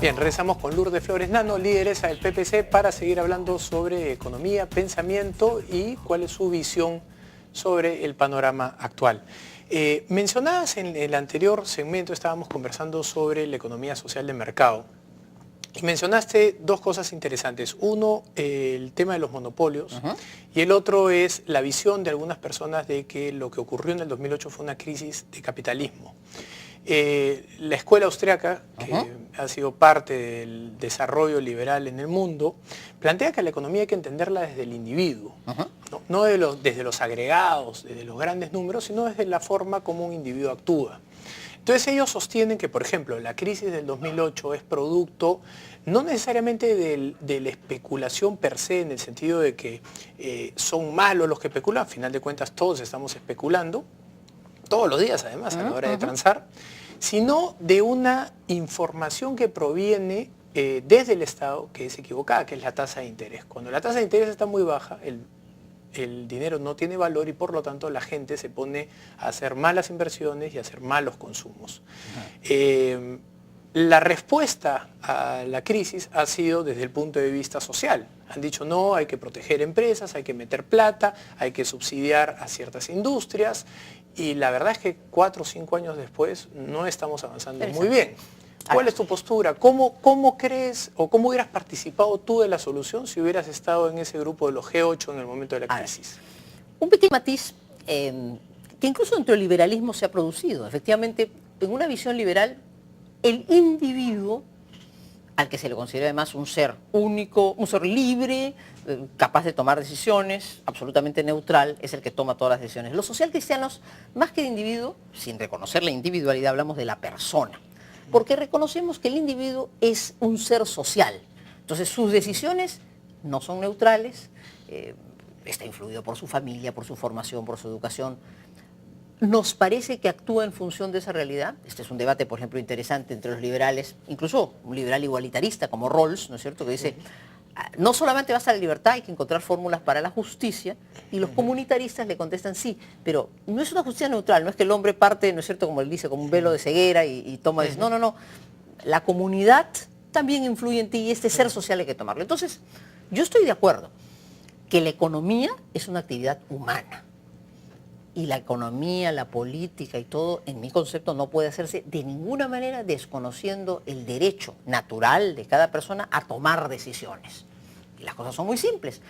Bien, regresamos con Lourdes Flores Nano, lideresa del PPC, para seguir hablando sobre economía, pensamiento y cuál es su visión sobre el panorama actual. Mencionabas en el anterior segmento, estábamos conversando sobre la economía social de mercado. Y mencionaste dos cosas interesantes. Uno, el tema de los monopolios, y el otro es la visión de algunas personas de que lo que ocurrió en el 2008 fue una crisis de capitalismo. La escuela austriaca, que ha sido parte del desarrollo liberal en el mundo, plantea que la economía hay que entenderla desde el individuo, no desde los agregados, desde los grandes números, sino desde la forma como un individuo actúa. Entonces ellos sostienen que, por ejemplo, la crisis del 2008 es producto no necesariamente de la especulación per se, en el sentido de que son malos los que especulan, al final de cuentas todos estamos especulando, todos los días además a la hora de transar, sino de una información que proviene desde el Estado que es equivocada, que es la tasa de interés. Cuando la tasa de interés está muy baja, el dinero no tiene valor y por lo tanto la gente se pone a hacer malas inversiones y a hacer malos consumos. La respuesta a la crisis ha sido desde el punto de vista social. Han dicho no, hay que proteger empresas, hay que meter plata, hay que subsidiar a ciertas industrias y la verdad es que 4 o 5 años después no estamos avanzando muy bien. ¿Cuál es tu postura? ¿Cómo crees o cómo hubieras participado tú de la solución si hubieras estado en ese grupo de los G8 en el momento de la crisis? Un pequeño matiz que incluso dentro del liberalismo se ha producido. Efectivamente, en una visión liberal, el individuo, al que se le considera además un ser único, un ser libre, capaz de tomar decisiones, absolutamente neutral, es el que toma todas las decisiones. Los socialcristianos, más que de individuo, sin reconocer la individualidad, hablamos de la persona, porque reconocemos que el individuo es un ser social. Entonces sus decisiones no son neutrales, está influido por su familia, por su formación, por su educación. Nos parece que actúa en función de esa realidad. Este es un debate, por ejemplo, interesante entre los liberales, incluso un liberal igualitarista como Rawls, ¿no es cierto?, que dice, no solamente basta la libertad, hay que encontrar fórmulas para la justicia, y los comunitaristas le contestan sí, pero no es una justicia neutral, no es que el hombre parte, ¿no es cierto?, como él dice, como un velo de ceguera y toma, dice, no, la comunidad también influye en ti y este ser social hay que tomarlo. Entonces, yo estoy de acuerdo que la economía es una actividad humana. Y la economía, la política y todo, en mi concepto, no puede hacerse de ninguna manera desconociendo el derecho natural de cada persona a tomar decisiones. Y las cosas son muy simples.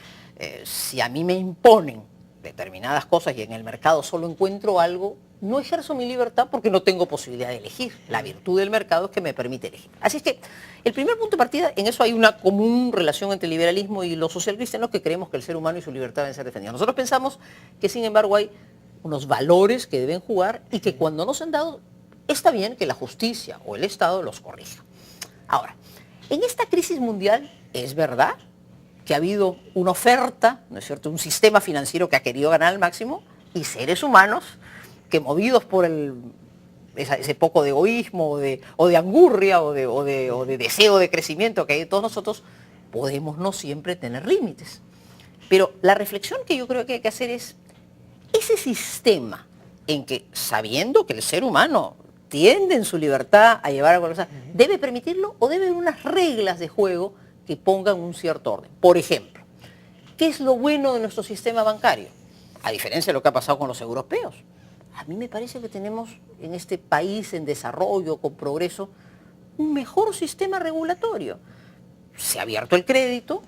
Si a mí me imponen determinadas cosas y en el mercado solo encuentro algo, no ejerzo mi libertad porque no tengo posibilidad de elegir. La virtud del mercado es que me permite elegir. Así es que el primer punto de partida, en eso hay una común relación entre el liberalismo y los socialcristianos que creemos que el ser humano y su libertad deben ser defendidos. Nosotros pensamos que, sin embargo, hay unos valores que deben jugar y que cuando no se han dado, está bien que la justicia o el Estado los corrija. Ahora, en esta crisis mundial es verdad que ha habido una oferta, ¿no es cierto?, un sistema financiero que ha querido ganar al máximo y seres humanos que movidos por ese poco de egoísmo o de angurria o de deseo de crecimiento que hay de todos nosotros, podemos no siempre tener límites. Pero la reflexión que yo creo que hay que hacer es, ese sistema en que, sabiendo que el ser humano tiende en su libertad a llevar a cosas, ¿debe permitirlo o debe haber unas reglas de juego que pongan un cierto orden? Por ejemplo, ¿qué es lo bueno de nuestro sistema bancario? A diferencia de lo que ha pasado con los europeos. A mí me parece que tenemos en este país en desarrollo, con progreso, un mejor sistema regulatorio. Se ha abierto el crédito,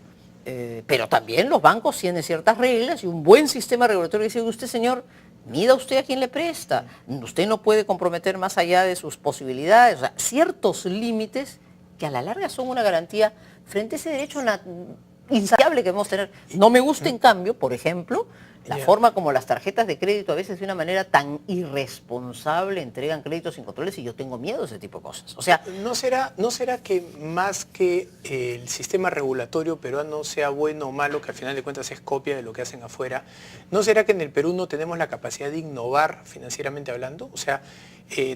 pero también los bancos tienen ciertas reglas y un buen sistema regulatorio dice, usted señor, mida usted a quién le presta, usted no puede comprometer más allá de sus posibilidades, o sea, ciertos límites que a la larga son una garantía frente a ese derecho insaciable que debemos tener. No me gusta, en cambio, por ejemplo, la forma como las tarjetas de crédito a veces de una manera tan irresponsable entregan créditos sin controles y yo tengo miedo de ese tipo de cosas. O sea, ¿No será que más que el sistema regulatorio peruano sea bueno o malo, que al final de cuentas es copia de lo que hacen afuera, no será que en el Perú no tenemos la capacidad de innovar financieramente hablando? O sea,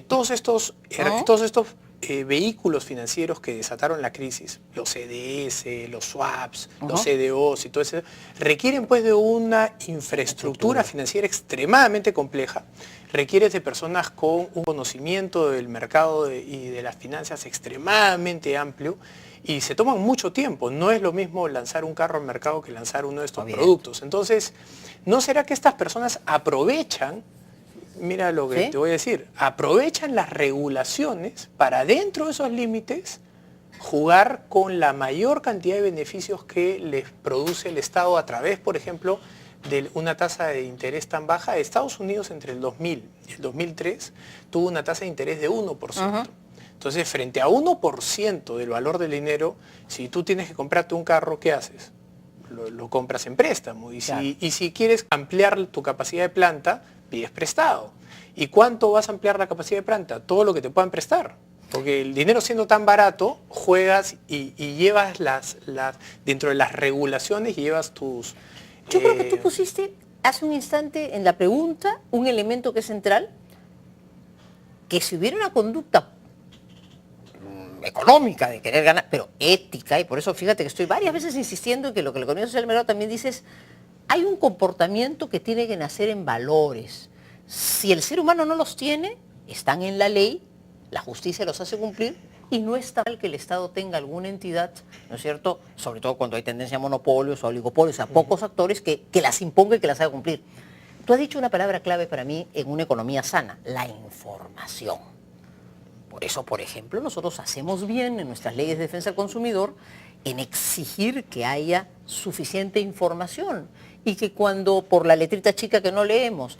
todos estos vehículos financieros que desataron la crisis, los CDS, los swaps, los CDOs y todo eso, requieren pues de una infraestructura financiera extremadamente compleja. Requiere de personas con un conocimiento del mercado y de las finanzas extremadamente amplio y se toman mucho tiempo. No es lo mismo lanzar un carro al mercado que lanzar uno de estos productos. Entonces, ¿no será que estas personas aprovechan, mira lo que te voy a decir, aprovechan las regulaciones para dentro de esos límites jugar con la mayor cantidad de beneficios que les produce el Estado a través, por ejemplo, de una tasa de interés tan baja? Estados Unidos entre el 2000 y el 2003 tuvo una tasa de interés de 1%. Entonces, frente a 1% del valor del dinero, si tú tienes que comprarte un carro, ¿qué haces? Lo compras en préstamo. Y si quieres ampliar tu capacidad de planta, pides prestado. ¿Y cuánto vas a ampliar la capacidad de planta? Todo lo que te puedan prestar. Porque el dinero siendo tan barato, juegas y llevas dentro de las regulaciones y llevas tus... Yo creo que tú pusiste hace un instante en la pregunta un elemento que es central, que si hubiera una conducta económica de querer ganar, pero ética, y por eso fíjate que estoy varias veces insistiendo en que lo que la economía social del mercado también dice es, hay un comportamiento que tiene que nacer en valores. Si el ser humano no los tiene, están en la ley, la justicia los hace cumplir, y no está mal que el Estado tenga alguna entidad, ¿no es cierto?, sobre todo cuando hay tendencia a monopolios o oligopolios, a pocos actores que las imponga y que las haga cumplir. Tú has dicho una palabra clave para mí en una economía sana, la información. Por eso, por ejemplo, nosotros hacemos bien en nuestras leyes de defensa del consumidor en exigir que haya suficiente información y que cuando por la letrita chica que no leemos,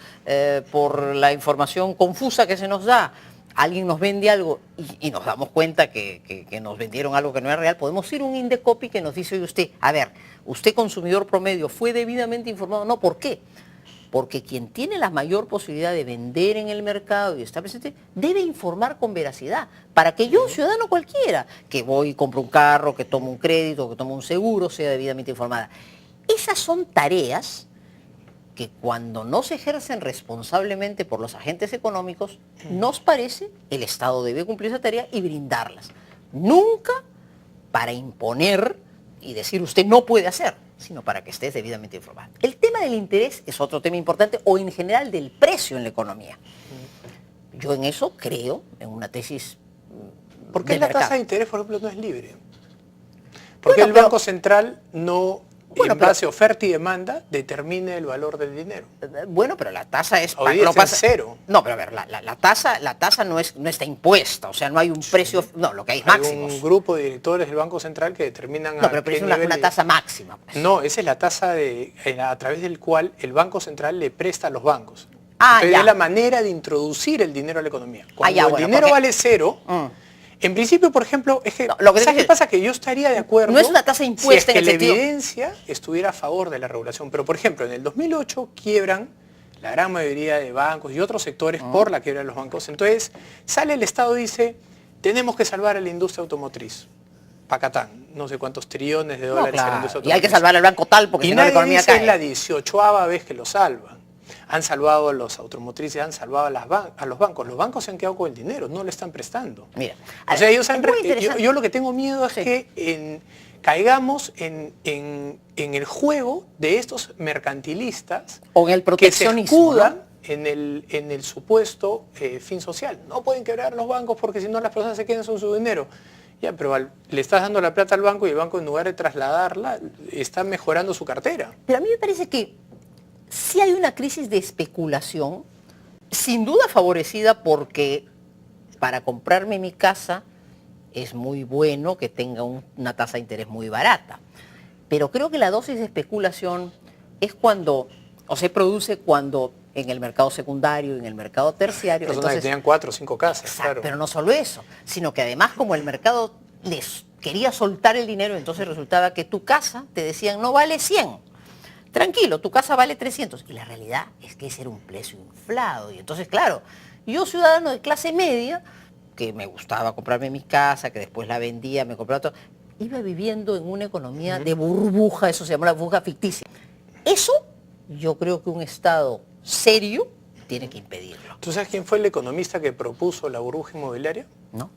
por la información confusa que se nos da, alguien nos vende algo y nos damos cuenta que nos vendieron algo que no es real, podemos ir a un Indecopi que nos dice, oye usted, a ver, usted consumidor promedio, ¿fue debidamente informado? No, ¿por qué? Porque quien tiene la mayor posibilidad de vender en el mercado y estar presente, debe informar con veracidad, para que yo, ciudadano cualquiera, que voy y compro un carro, que tomo un crédito, que tomo un seguro, sea debidamente informada. Esas son tareas que cuando no se ejercen responsablemente por los agentes económicos, nos parece el Estado debe cumplir esa tarea y brindarlas. Nunca para imponer y decir usted no puede hacer, sino para que estés debidamente informado. El tema del interés es otro tema importante, o en general del precio en la economía. Yo en eso creo, en una tesis ¿Por qué del la mercado. tasa de interés, por ejemplo, no es libre? Porque el Banco Central no, en base a oferta y demanda, determina el valor del dinero. Bueno, pero la tasa es... Hoy está en cero. No, pero a ver, la tasa no está impuesta, o sea, no hay un precio... No, lo que hay es máximos. Hay un grupo de directores del Banco Central que determinan... No, pero es una tasa máxima. Pues. No, esa es la tasa a través del cual el Banco Central le presta a los bancos. Entonces, es la manera de introducir el dinero a la economía. Cuando el dinero vale cero... En principio, por ejemplo, es que, ¿sabes qué pasa? Que yo estaría de acuerdo no es una tasa impuesta si es que la evidencia estuviera a favor de la regulación. Pero, por ejemplo, en el 2008 quiebran la gran mayoría de bancos y otros sectores por la quiebra de los bancos. Entonces, sale el Estado y dice, tenemos que salvar a la industria automotriz. Pacatán, no sé cuántos trillones de dólares a la industria automotriz. Y hay que salvar al banco tal porque si no la economía cae. Es la 18ª vez que lo salvan. Han salvado a los automotrices, han salvado a los bancos. Los bancos se han quedado con el dinero, no le están prestando. Mira, o sea, yo lo que tengo miedo es que caigamos en el juego de estos mercantilistas o en el proteccionismo, que se escudan en el supuesto fin social. No pueden quebrar los bancos porque si no las personas se quedan con su dinero. Ya, pero le estás dando la plata al banco y el banco en lugar de trasladarla está mejorando su cartera. Pero a mí me parece que sí hay una crisis de especulación, sin duda favorecida porque para comprarme mi casa es muy bueno que tenga una tasa de interés muy barata. Pero creo que la dosis de especulación es cuando, o se produce cuando en el mercado secundario, en el mercado terciario. Personas que tenían 4 o 5 casas, exacto, claro. Pero no solo eso, sino que además como el mercado les quería soltar el dinero, entonces resultaba que tu casa, te decían, no vale 100. Tranquilo, tu casa vale 300. Y la realidad es que ese era un precio inflado. Y entonces, claro, yo ciudadano de clase media, que me gustaba comprarme mi casa, que después la vendía, me compraba todo, iba viviendo en una economía de burbuja, eso se llama la burbuja ficticia. Eso yo creo que un Estado serio tiene que impedirlo. ¿Tú sabes quién fue el economista que propuso la burbuja inmobiliaria? ¿No?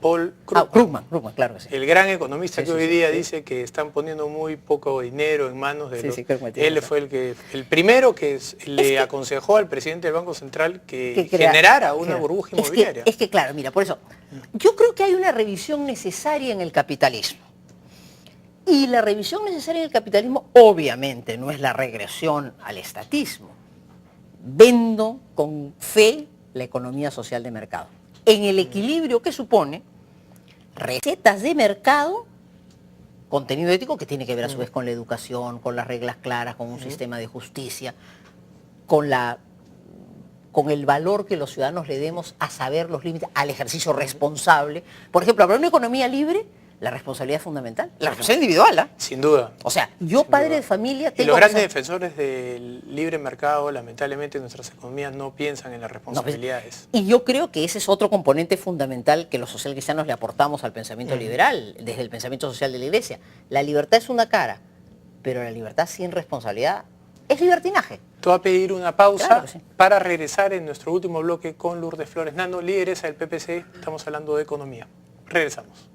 Paul Krugman. Krugman, claro que sí. El gran economista Sí, que sí, hoy sí, día sí. dice que están poniendo muy poco dinero en manos de Sí, los... sí, Krugman tiene Él razón. fue el primero que le que- aconsejó al presidente del Banco Central que que crea- generara una claro. burbuja inmobiliaria. Es que, claro, mira, por eso, yo creo que hay una revisión necesaria en el capitalismo. Y la revisión necesaria en el capitalismo obviamente no es la regresión al estatismo. Vendo con fe la economía social de mercado. En el equilibrio que supone recetas de mercado, contenido ético que tiene que ver a su vez con la educación, con las reglas claras, con un sistema de justicia, con el valor que los ciudadanos le demos a saber los límites, al ejercicio responsable. Por ejemplo, hablar de una economía libre, la responsabilidad es fundamental. La responsabilidad individual, ¿ah? Sin duda. O sea, yo Sin padre duda. de familia Y tengo los que grandes ser- defensores del libre mercado, lamentablemente, en nuestras economías no piensan en las No, pues, responsabilidades. y yo creo que ese es otro componente fundamental que los socialcristianos le aportamos al pensamiento liberal, desde el pensamiento social de la Iglesia. La libertad es una cara, pero la libertad sin responsabilidad es libertinaje. Te voy a pedir una pausa Claro que sí. para regresar en nuestro último bloque con Lourdes Flores Nano, lideresa del PPC. Estamos hablando de economía. Regresamos.